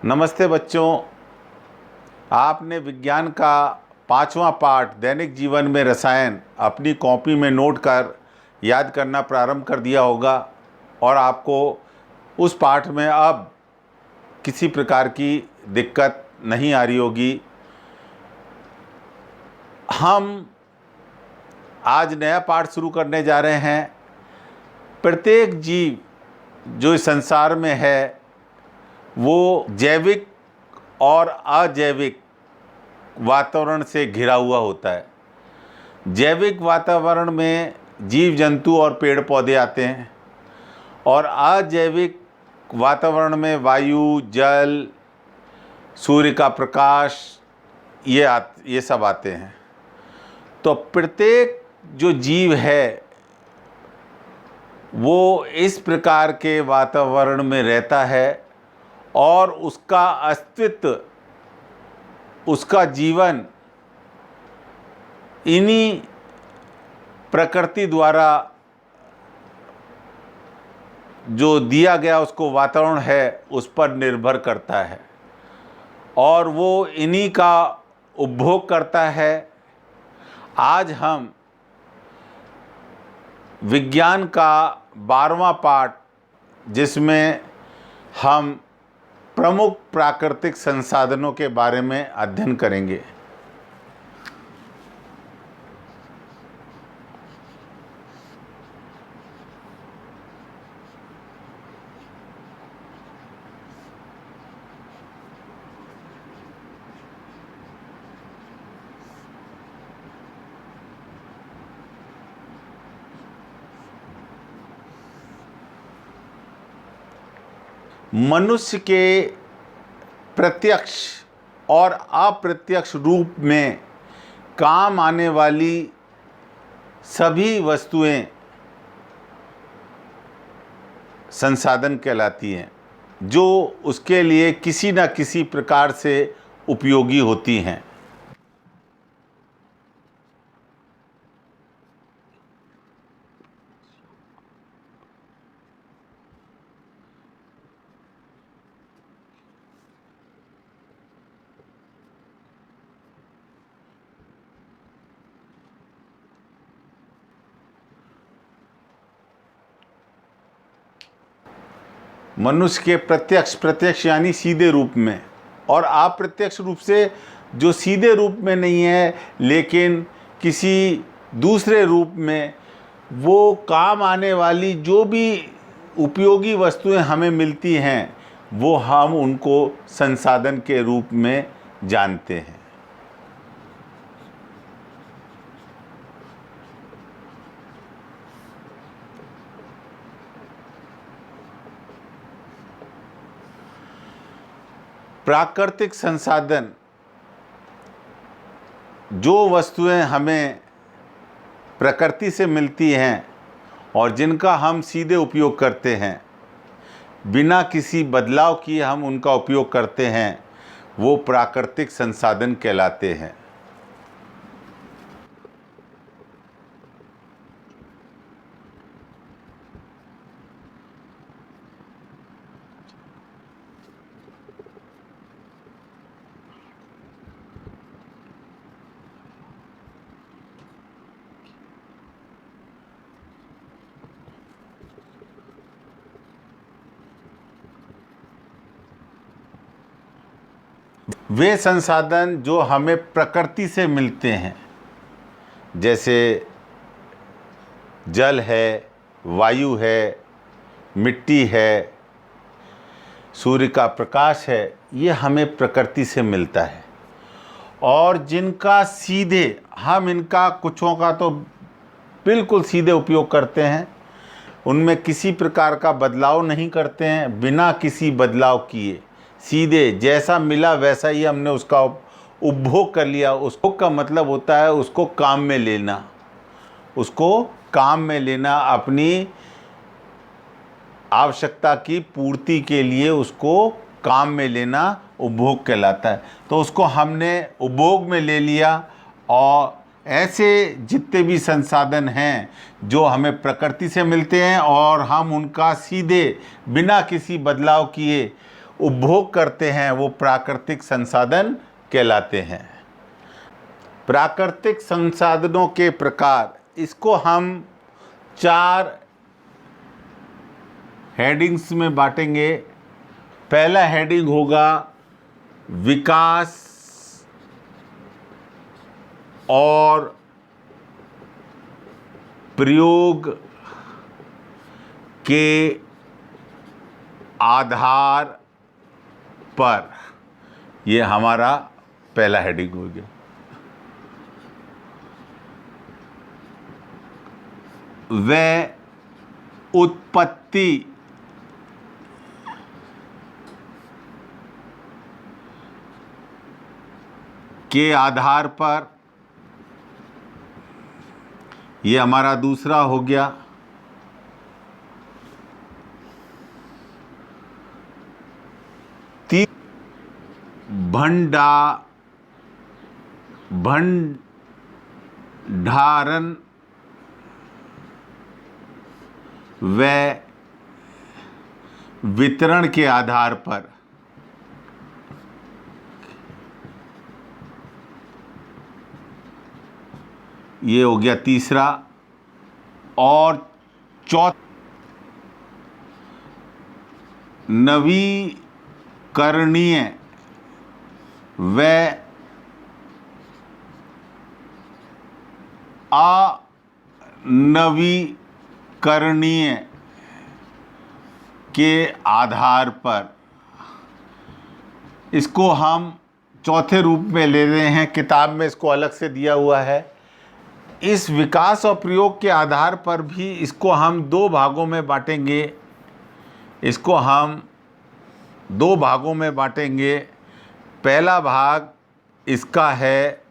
नमस्ते बच्चों, आपने विज्ञान का 5वां पाठ दैनिक जीवन में रसायन अपनी कॉपी में नोट कर याद करना प्रारंभ कर दिया होगा और आपको उस पाठ में अब किसी प्रकार की दिक्कत नहीं आ रही होगी। हम आज नया पाठ शुरू करने जा रहे हैं। प्रत्येक जीव जो इस संसार में है वो जैविक और अजैविक वातावरण से घिरा हुआ होता है। जैविक वातावरण में जीव जंतु और पेड़ पौधे आते हैं और अजैविक वातावरण में वायु, जल, सूर्य का प्रकाश ये सब आते हैं। तो प्रत्येक जो जीव है वो इस प्रकार के वातावरण में रहता है और उसका अस्तित्व, उसका जीवन इन्हीं प्रकृति द्वारा जो दिया गया उसको वातावरण है उस पर निर्भर करता है और वो इन्हीं का उपभोग करता है। आज हम विज्ञान का 12वां पाठ, जिसमें हम प्रमुख प्राकृतिक संसाधनों के बारे में अध्ययन करेंगे। मनुष्य के प्रत्यक्ष और अप्रत्यक्ष रूप में काम आने वाली सभी वस्तुएं संसाधन कहलाती हैं, जो उसके लिए किसी न किसी प्रकार से उपयोगी होती हैं। मनुष्य के प्रत्यक्ष यानी सीधे रूप में, और अप्रत्यक्ष रूप से जो सीधे रूप में नहीं है लेकिन किसी दूसरे रूप में वो काम आने वाली जो भी उपयोगी वस्तुएं हमें मिलती हैं वो हम उनको संसाधन के रूप में जानते हैं। प्राकृतिक संसाधन जो वस्तुएं हमें प्रकृति से मिलती हैं और जिनका हम सीधे उपयोग करते हैं, बिना किसी बदलाव किए हम उनका उपयोग करते हैं, वो प्राकृतिक संसाधन कहलाते हैं। वे संसाधन जो हमें प्रकृति से मिलते हैं, जैसे जल है, वायु है, मिट्टी है, सूर्य का प्रकाश है, ये हमें प्रकृति से मिलता है। और जिनका सीधे हम इनका कुछों का तो बिल्कुल सीधे उपयोग करते हैं, उनमें किसी प्रकार का बदलाव नहीं करते हैं, बिना किसी बदलाव किए सीधे जैसा मिला वैसा ही हमने उसका उपभोग कर लिया। उसको का मतलब होता है उसको काम में लेना, उसको काम में लेना, अपनी आवश्यकता की पूर्ति के लिए उसको काम में लेना उपभोग कहलाता है। तो उसको हमने उपभोग में ले लिया। और ऐसे जितने भी संसाधन हैं जो हमें प्रकृति से मिलते हैं और हम उनका सीधे बिना किसी बदलाव किए उपभोग करते हैं वो प्राकृतिक संसाधन कहलाते हैं। प्राकृतिक संसाधनों के प्रकार, इसको हम 4 हेडिंग्स में बांटेंगे। पहला हेडिंग होगा विकास और प्रयोग के आधार पर, ये हमारा पहला हेडिंग हो गया। वह उत्पत्ति के आधार पर, ये हमारा दूसरा हो गया। भंडारण व वितरण के आधार पर, ये हो गया तीसरा। और चौथा नवीकरणीय व अनवीकरणीय के आधार पर, इसको हम चौथे रूप में ले रहे हैं। किताब में इसको अलग से दिया हुआ है। इस विकास और प्रयोग के आधार पर भी इसको हम 2 भागों में बांटेंगे। इसको हम 2 भागों में बांटेंगे। पहला भाग इसका है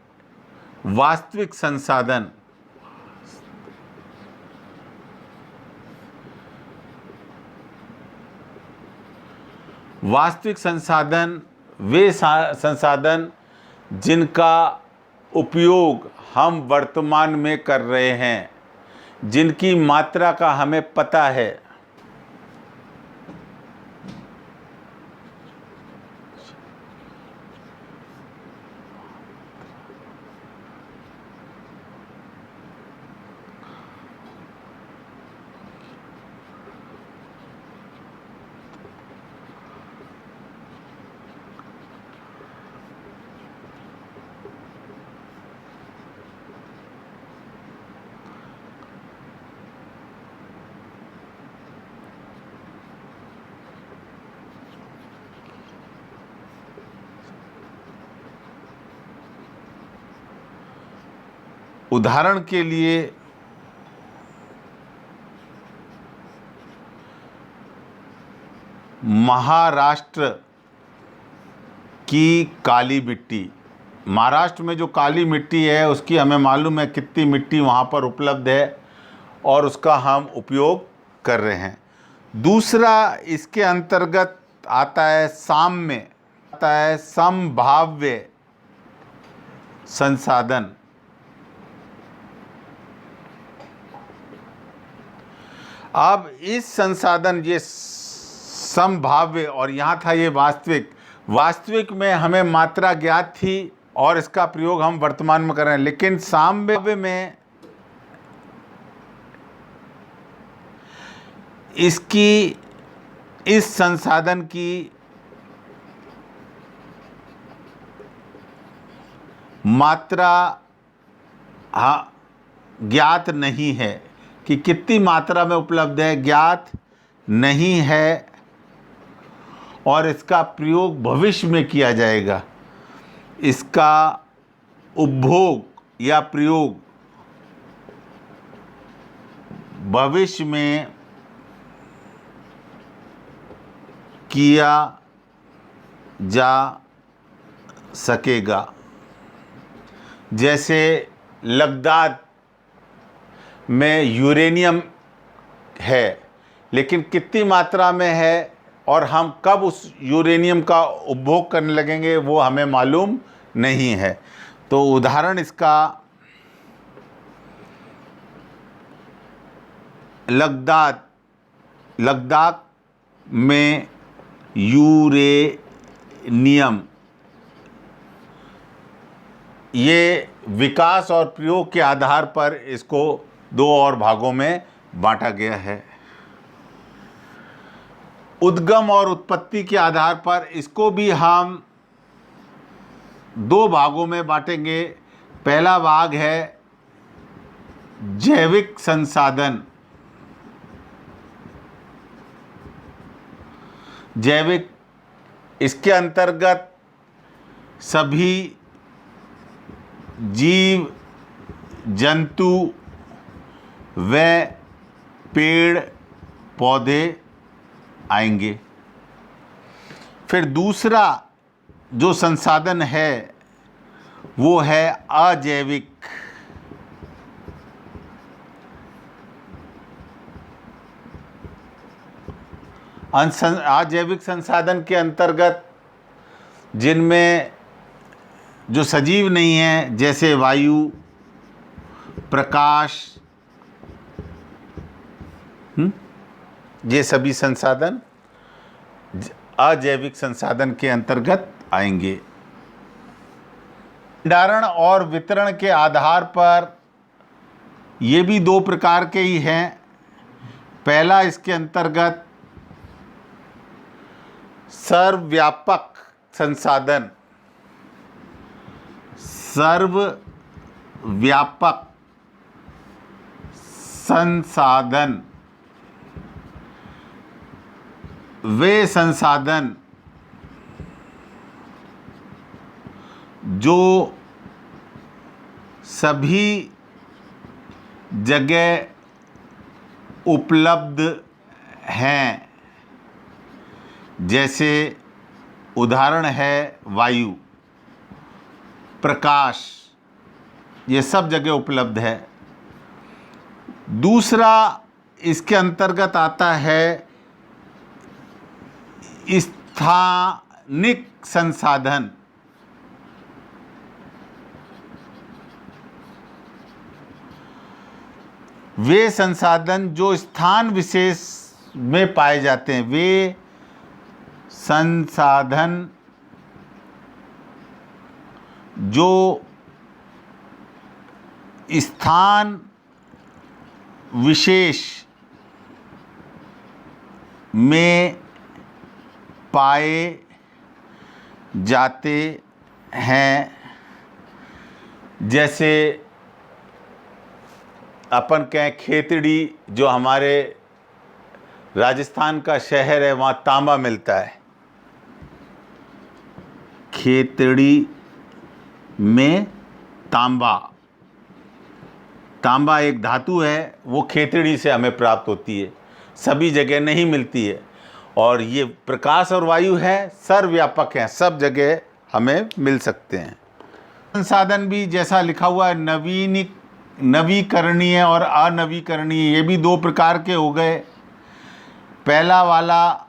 वास्तविक संसाधन। वास्तविक संसाधन वे संसाधन जिनका उपयोग हम वर्तमान में कर रहे हैं, जिनकी मात्रा का हमें पता है। उदाहरण के लिए महाराष्ट्र की काली मिट्टी, महाराष्ट्र में जो काली मिट्टी है उसकी हमें मालूम है कितनी मिट्टी वहाँ पर उपलब्ध है और उसका हम उपयोग कर रहे हैं। दूसरा इसके अंतर्गत आता है साम्य, आता है संभाव्य संसाधन। अब इस संसाधन, ये संभाव्य और यहाँ था ये वास्तविक। वास्तविक में हमें मात्रा ज्ञात थी और इसका प्रयोग हम वर्तमान में कर रहे हैं, लेकिन साम्य में इसकी, इस संसाधन की मात्रा ज्ञात नहीं है कि कितनी मात्रा में उपलब्ध है, ज्ञात नहीं है और इसका प्रयोग भविष्य में किया जाएगा। इसका उपभोग या प्रयोग भविष्य में किया जा सकेगा। जैसे लद्दाख में यूरेनियम है, लेकिन कितनी मात्रा में है और हम कब उस यूरेनियम का उपभोग करने लगेंगे वो हमें मालूम नहीं है। तो उदाहरण इसका लद्दाख में यूरेनियम। ये विकास और प्रयोग के आधार पर इसको दो और भागों में बांटा गया है। उद्गम और उत्पत्ति के आधार पर इसको भी हम दो भागों में बांटेंगे। पहला भाग है जैविक संसाधन। जैविक, इसके अंतर्गत सभी जीव जंतु व पेड़ पौधे आएंगे। फिर दूसरा जो संसाधन है वो है अजैविक। अजैविक संसाधन के अंतर्गत जिनमें जो सजीव नहीं है, जैसे वायु, प्रकाश, ये सभी संसाधन अजैविक संसाधन के अंतर्गत आएंगे। भंडारण और वितरण के आधार पर ये भी दो प्रकार के ही हैं। पहला, इसके अंतर्गत सर्वव्यापक संसाधन। सर्वव्यापक संसाधन वे संसाधन जो सभी जगह उपलब्ध हैं। जैसे उदाहरण है वायु, प्रकाश, ये सब जगह उपलब्ध है। दूसरा इसके अंतर्गत आता है स्थानिक संसाधन। वे संसाधन जो स्थान विशेष में पाए जाते हैं, वे संसाधन जो स्थान विशेष में पाए जाते हैं। जैसे अपन कहें खेतड़ी, जो हमारे राजस्थान का शहर है, वहाँ तांबा मिलता है। खेतड़ी में तांबा, तांबा एक धातु है, वो खेतड़ी से हमें प्राप्त होती है, सभी जगह नहीं मिलती है। और ये प्रकाश और वायु है, सर्वव्यापक हैं, सब जगह हमें मिल सकते हैं। संसाधन भी जैसा लिखा हुआ है नवीकरणीय और अनवीकरणीय, ये भी दो प्रकार के हो गए। पहला वाला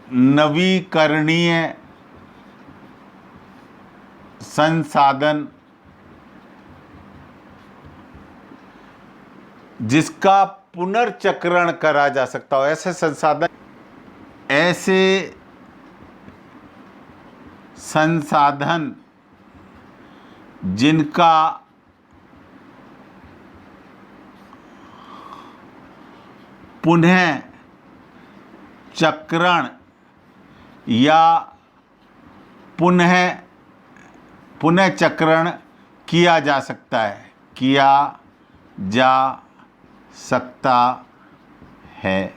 नवीकरणीय संसाधन, जिसका पुनर्चक्रण करा जा सकता हो। ऐसे संसाधन जिनका पुनः चक्रण या पुनः चक्रण किया जा सकता है।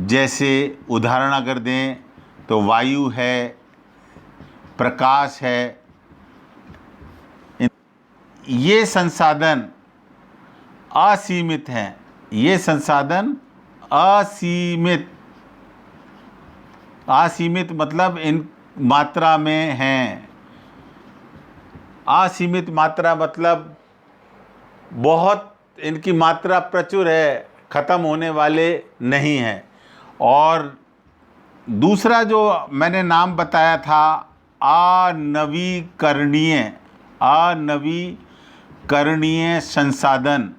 जैसे उदाहरण अगर दें तो वायु है, प्रकाश है, ये संसाधन असीमित हैं। ये संसाधन असीमित मतलब इन मात्रा में हैं। असीमित मात्रा मतलब बहुत, इनकी मात्रा प्रचुर है, ख़त्म होने वाले नहीं हैं। और दूसरा जो मैंने नाम बताया था अनवीकरणीय संसाधन,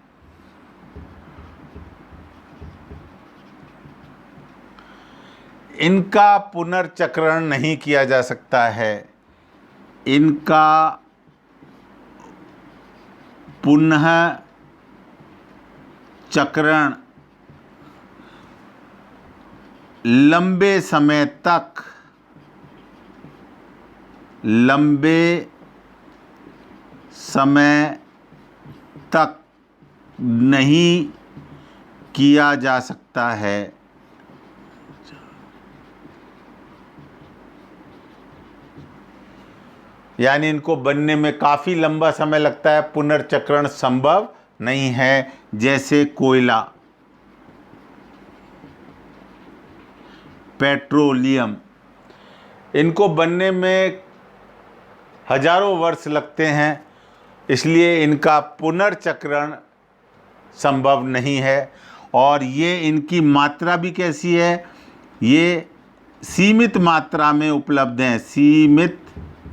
इनका पुनर्चक्रण नहीं किया जा सकता है। इनका पुनः चक्रण लंबे समय तक नहीं किया जा सकता है। यानी इनको बनने में काफ़ी लंबा समय लगता है, पुनर्चक्रण संभव नहीं है। जैसे कोयला, पेट्रोलियम, इनको बनने में हजारों वर्ष लगते हैं, इसलिए इनका पुनर्चक्रण संभव नहीं है। और ये इनकी मात्रा भी कैसी है, ये सीमित मात्रा में उपलब्ध हैं, सीमित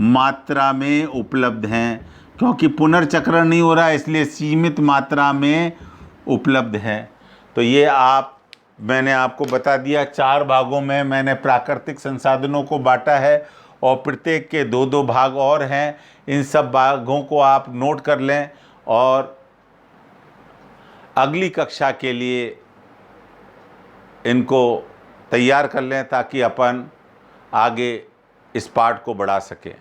मात्रा में उपलब्ध हैं, क्योंकि पुनर्चक्रण नहीं हो रहा है इसलिए सीमित मात्रा में उपलब्ध है। तो ये मैंने आपको बता दिया, 4 भागों में मैंने प्राकृतिक संसाधनों को बांटा है और प्रत्येक के 2-2 भाग और हैं। इन सब भागों को आप नोट कर लें और अगली कक्षा के लिए इनको तैयार कर लें ताकि अपन आगे इस पाठ को बढ़ा सकें।